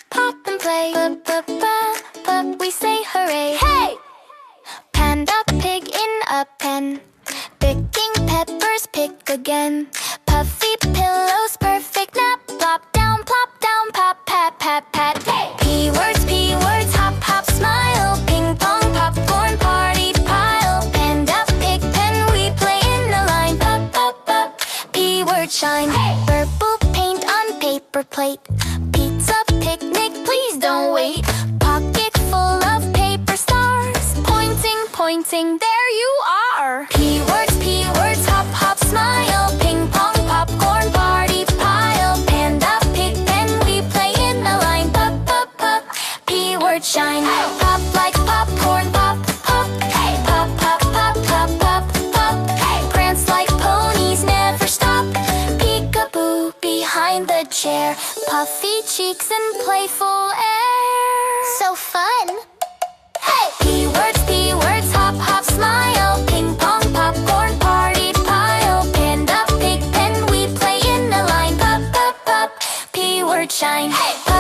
Pop and play. We say hooray. Hey! Panda pig in a pen, picking peppers, pick again. Puffy pillows, perfect nap. Plop down, pop, pat, pat, pat. Hey! P words, hop, hop, smile. Ping pong, popcorn, party pile. Panda pig pen, we play in a line. Pop, P word shine. Hey! Purple paint on paper plate. Pizza picnic, please don't wait. Pocket full of paper stars. Pointing, there you are. P words, hop, hop, smile. Ping pong, popcorn, party pile. Panda pig pen, we play in a line. Pop, P word shine. Pop like popcorn, pop. Hey, pop, pop. Hey, prance like ponies, never stop. Peekaboo behind the chair. Puffy cheeks and playful air. So fun. Hey! P words, hop, hop, smile. Ping pong, popcorn, party pile. Panda pig pen, we play in a line. Pop, P word shine. Hey!